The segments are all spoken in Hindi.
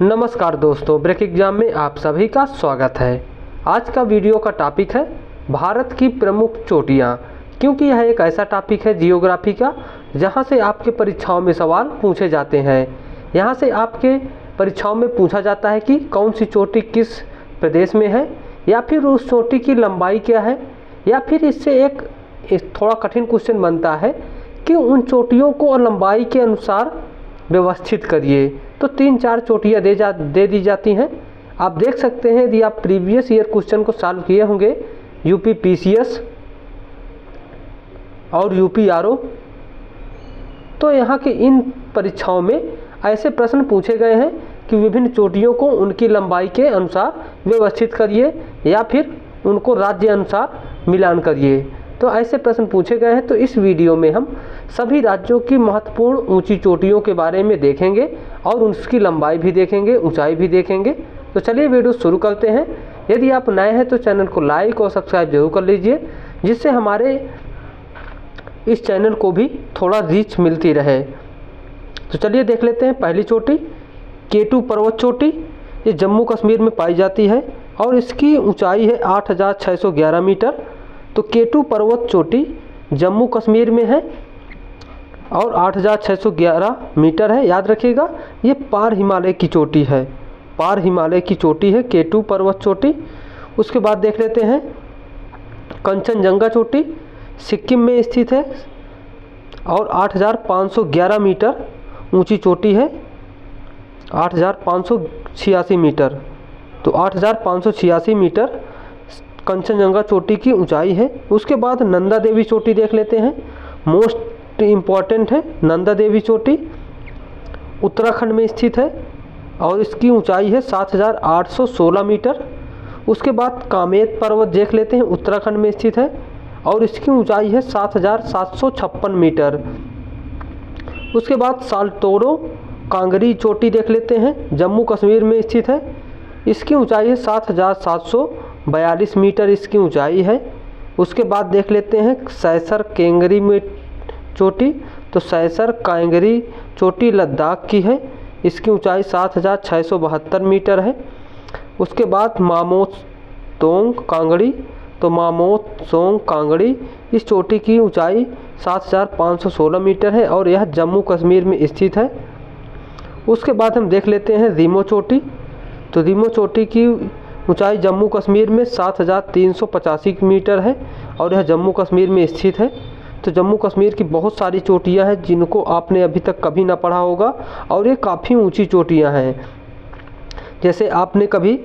नमस्कार दोस्तों, ब्रेक एग्जाम में आप सभी का स्वागत है। आज का वीडियो का टॉपिक है भारत की प्रमुख चोटियाँ, क्योंकि यह एक ऐसा टॉपिक है जियोग्राफी का जहां से आपके परीक्षाओं में सवाल पूछे जाते हैं। यहां से आपके परीक्षाओं में पूछा जाता है कि कौन सी चोटी किस प्रदेश में है, या फिर उस चोटी की लंबाई क्या है, या फिर इससे एक थोड़ा कठिन क्वेश्चन बनता है कि उन चोटियों को लंबाई के अनुसार व्यवस्थित करिए। तो 3-4 चोटियाँ दे दी जाती हैं। आप देख सकते हैं, यदि आप प्रीवियस ईयर क्वेश्चन को सॉल्व किए होंगे यूपी पीसीएस और यूपी आरओ, तो यहाँ के इन परीक्षाओं में ऐसे प्रश्न पूछे गए हैं कि विभिन्न चोटियों को उनकी लंबाई के अनुसार व्यवस्थित करिए या फिर उनको राज्य अनुसार मिलान करिए। तो ऐसे प्रश्न पूछे गए हैं। तो इस वीडियो में हम सभी राज्यों की महत्वपूर्ण ऊंची चोटियों के बारे में देखेंगे और उसकी लंबाई भी देखेंगे, ऊंचाई भी देखेंगे। तो चलिए वीडियो शुरू करते हैं। यदि आप नए हैं तो चैनल को लाइक और सब्सक्राइब जरूर कर लीजिए, जिससे हमारे इस चैनल को भी थोड़ा रीच मिलती रहे। तो चलिए देख लेते हैं। पहली चोटी केटू पर्वत चोटी, ये जम्मू कश्मीर में पाई जाती है और इसकी ऊंचाई है 8611 मीटर। तो केटू पर्वत चोटी जम्मू कश्मीर में है और 8611 मीटर है। याद रखिएगा, ये पार हिमालय की चोटी है, पार हिमालय की चोटी है केटू पर्वत चोटी। उसके बाद देख लेते हैं कंचनजंगा चोटी, सिक्किम में स्थित है और 8511 मीटर ऊंची चोटी है, 8586 मीटर। तो 8586 मीटर कंचनजंगा चोटी की ऊंचाई है। उसके बाद नंदा देवी चोटी देख लेते हैं। मोस्ट इम्पॉर्टेंट है नंदा देवी चोटी, उत्तराखंड में स्थित है और इसकी ऊंचाई है 7816 मीटर। उसके बाद कामेत पर्वत देख लेते हैं, उत्तराखंड में स्थित है और इसकी ऊंचाई है 7756 मीटर। उसके बाद साल्टोरो कांगरी चोटी देख लेते हैं, जम्मू कश्मीर में स्थित है। इसकी ऊंचाई है 7742 मीटर, इसकी ऊंचाई है। उसके बाद देख लेते हैं सैसर केंगरी में चोटी। तो सैसर कांगरी चोटी लद्दाख की है, इसकी ऊंचाई 7672 मीटर है। उसके बाद मामोस्तोंग कांगड़ी, तो मामोस्तोंग कांगड़ी इस चोटी की ऊंचाई 7516 मीटर है और यह जम्मू कश्मीर में स्थित है। उसके बाद हम देख लेते हैं रीमो चोटी। तो रीमो चोटी की ऊंचाई जम्मू कश्मीर में 7385 मीटर है और यह जम्मू कश्मीर में स्थित है। तो जम्मू कश्मीर की बहुत सारी चोटियां हैं जिनको आपने अभी तक कभी ना पढ़ा होगा और ये काफ़ी ऊंची चोटियां हैं। जैसे आपने कभी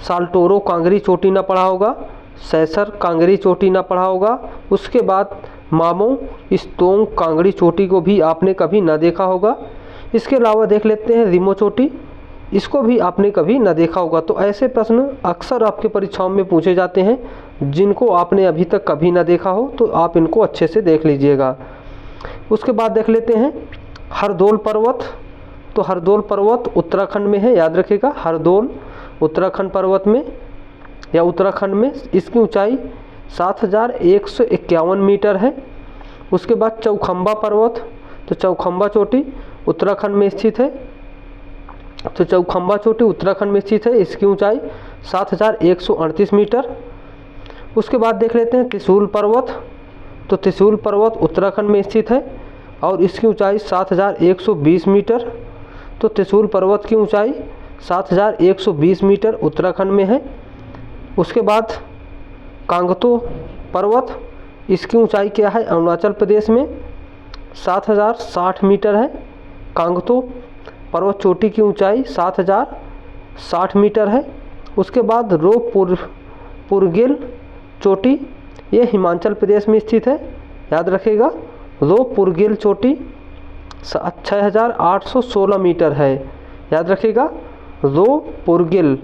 साल्टोरो कांगरी चोटी ना पढ़ा होगा, सैसर कांगरी चोटी ना पढ़ा होगा, उसके बाद मामो स्टोंग कांगड़ी चोटी को भी आपने कभी ना देखा होगा। इसके अलावा देख लेते हैं रीमो चोटी, इसको भी आपने कभी ना देखा होगा। तो ऐसे प्रश्न अक्सर आपके परीक्षाओं में पूछे जाते हैं जिनको आपने अभी तक कभी ना देखा हो, तो आप इनको अच्छे से देख लीजिएगा। उसके बाद देख लेते हैं हरदोल पर्वत। तो हरदोल पर्वत उत्तराखंड में है, याद रखिएगा, हरदोल उत्तराखंड पर्वत में या उत्तराखंड में, इसकी ऊंचाई 7151 मीटर है। उसके बाद चौखंबा पर्वत, तो चौखंबा चोटी उत्तराखंड में स्थित है। तो चौखंबा चोटी उत्तराखंड में स्थित है, इसकी ऊंचाई 7138 मीटर। उसके बाद देख लेते हैं त्रिशूल पर्वत। तो त्रिशूल पर्वत उत्तराखंड में स्थित है और इसकी ऊंचाई 7120 मीटर। तो त्रिशूल पर्वत की ऊंचाई 7120 मीटर उत्तराखंड में है। उसके बाद कांगतो पर्वत, इसकी ऊंचाई क्या है, अरुणाचल प्रदेश में 7060 मीटर है। कांगतो पर्वत चोटी की ऊंचाई 7060 मीटर है। उसके बाद रोपुरगिल चोटी, ये हिमाचल प्रदेश में स्थित है, याद रखिएगा, रोपुरगिल चोटी 6816 मीटर है, याद रखिएगा, रोपुरगिल।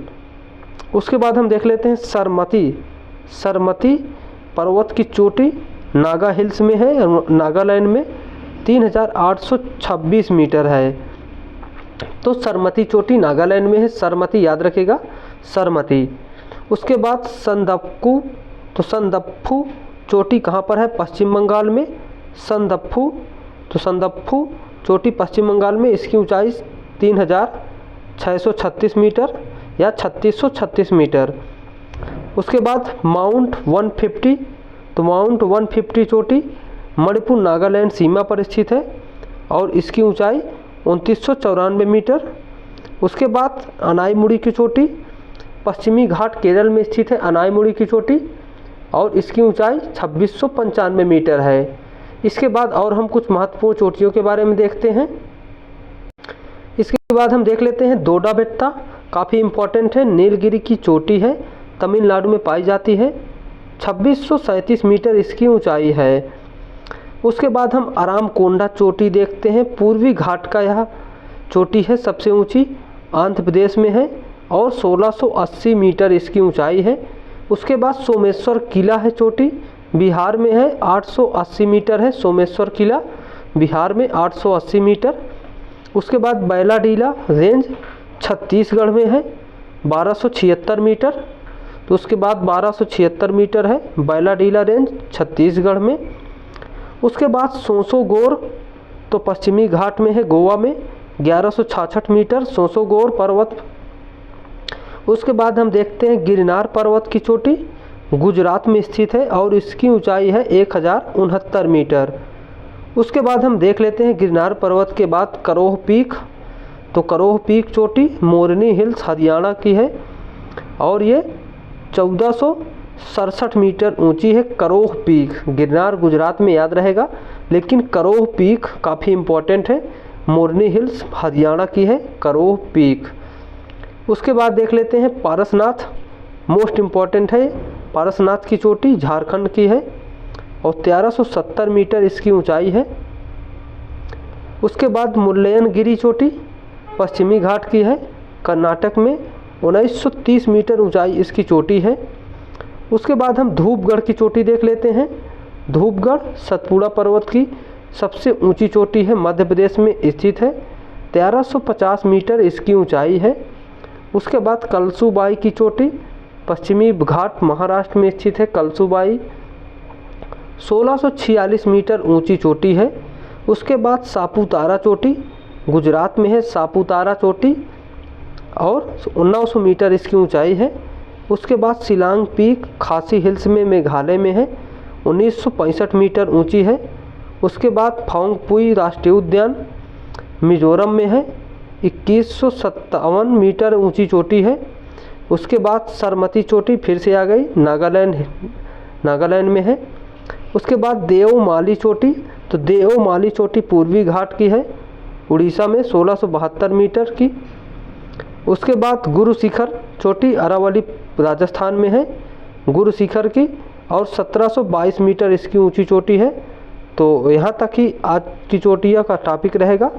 उसके बाद हम देख लेते हैं सरमती पर्वत की चोटी नागा हिल्स में है, नागालैंड में 3826 मीटर है। तो सरमती चोटी नागालैंड में है, सरमती याद रखिएगा, सरमती। उसके बाद संदप्फू, तो संदप्फू चोटी कहाँ पर है, पश्चिम बंगाल में, संदप्फू। तो संदप्फू चोटी पश्चिम बंगाल में, इसकी ऊंचाई 636 मीटर या 3636 मीटर। उसके बाद माउंट 150, तो माउंट 150 चोटी मणिपुर नागालैंड सीमा पर स्थित है और इसकी ऊंचाई 2994 मीटर। उसके बाद अनाईमुड़ी की चोटी पश्चिमी घाट केरल में स्थित है, अनाईमुड़ी की चोटी, और इसकी ऊंचाई 2695 मीटर है। इसके बाद और हम कुछ महत्वपूर्ण चोटियों के बारे में देखते हैं। इसके बाद हम देख लेते हैं दोडा बेट्टा, काफ़ी इम्पोर्टेंट है, नीलगिरी की चोटी है, तमिलनाडु में पाई जाती है, 2637 मीटर इसकी ऊंचाई है। उसके बाद हम अरामकोंडा चोटी देखते हैं, पूर्वी घाट का यह चोटी है, सबसे ऊंची आंध्र प्रदेश में है और 1680 मीटर इसकी ऊंचाई है। उसके बाद सोमेश्वर किला है, चोटी बिहार में है, 880 मीटर है, सोमेश्वर किला बिहार में 880 मीटर। उसके बाद बैलाडीला रेंज छत्तीसगढ़ में है, 1276 मीटर। तो उसके बाद 1276 मीटर है बैलाडीला रेंज छत्तीसगढ़ में। उसके बाद सोसोगोर तो पश्चिमी घाट में है, गोवा में 1166 मीटर सोसोगोर पर्वत। उसके बाद हम देखते हैं गिरनार पर्वत की चोटी गुजरात में स्थित है और इसकी ऊंचाई है 1069 मीटर। उसके बाद हम देख लेते हैं गिरनार पर्वत के बाद करोह पीक, तो करोह पीक चोटी मोरनी हिल्स हरियाणा की है और ये 1467 मीटर ऊंची है। करोह पीक, गिरनार गुजरात में याद रहेगा, लेकिन करोह पीक काफ़ी इम्पोर्टेंट है, मोरनी हिल्स हरियाणा की है करोह पीक। उसके बाद देख लेते हैं पारसनाथ, मोस्ट इम्पॉर्टेंट है, पारसनाथ की चोटी झारखंड की है और 1370 मीटर इसकी ऊंचाई है। उसके बाद मुल्लयनगिरी चोटी पश्चिमी घाट की है, कर्नाटक में 1930 मीटर ऊंचाई इसकी चोटी है। उसके बाद हम धूपगढ़ की चोटी देख लेते हैं। धूपगढ़ सतपुड़ा पर्वत की सबसे ऊंची चोटी है, मध्य प्रदेश में स्थित है, 1350 मीटर इसकी ऊंचाई है। उसके बाद कलसूबाई की चोटी पश्चिमी घाट महाराष्ट्र में स्थित है, कलसूबाई 1646 मीटर ऊंची चोटी है। उसके बाद सापुतारा चोटी गुजरात में है, सापुतारा चोटी और 1900 मीटर इसकी ऊंचाई है। उसके बाद शिलांग पीक खासी हिल्स में मेघालय में है, 1965 मीटर ऊंची है। उसके बाद फोंगपुई राष्ट्रीय उद्यान मिजोरम में है, 2157 मीटर ऊंची चोटी है। उसके बाद सरमती चोटी फिर से आ गई, नागालैंड में है। उसके बाद देओमाली चोटी, तो देओमाली चोटी पूर्वी घाट की है, उड़ीसा में 1672 मीटर की। उसके बाद गुरु शिखर चोटी अरावली राजस्थान में है, गुरु शिखर की, और 1722 मीटर इसकी ऊंची चोटी है। तो यहाँ तक ही आज की चोटियों का टॉपिक रहेगा।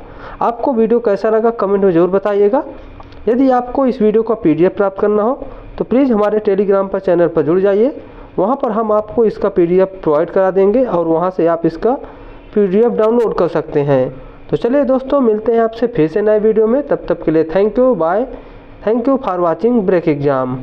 आपको वीडियो कैसा लगा कमेंट में ज़रूर बताइएगा। यदि आपको इस वीडियो का PDF प्राप्त करना हो तो प्लीज़ हमारे टेलीग्राम पर चैनल पर जुड़ जाइए, वहाँ पर हम आपको इसका PDF प्रोवाइड करा देंगे और वहाँ से आप इसका PDF डाउनलोड कर सकते हैं। तो चलिए दोस्तों, मिलते हैं आपसे फिर से नए वीडियो में, तब तक के लिए thank you, bye, thank you for watching break exam.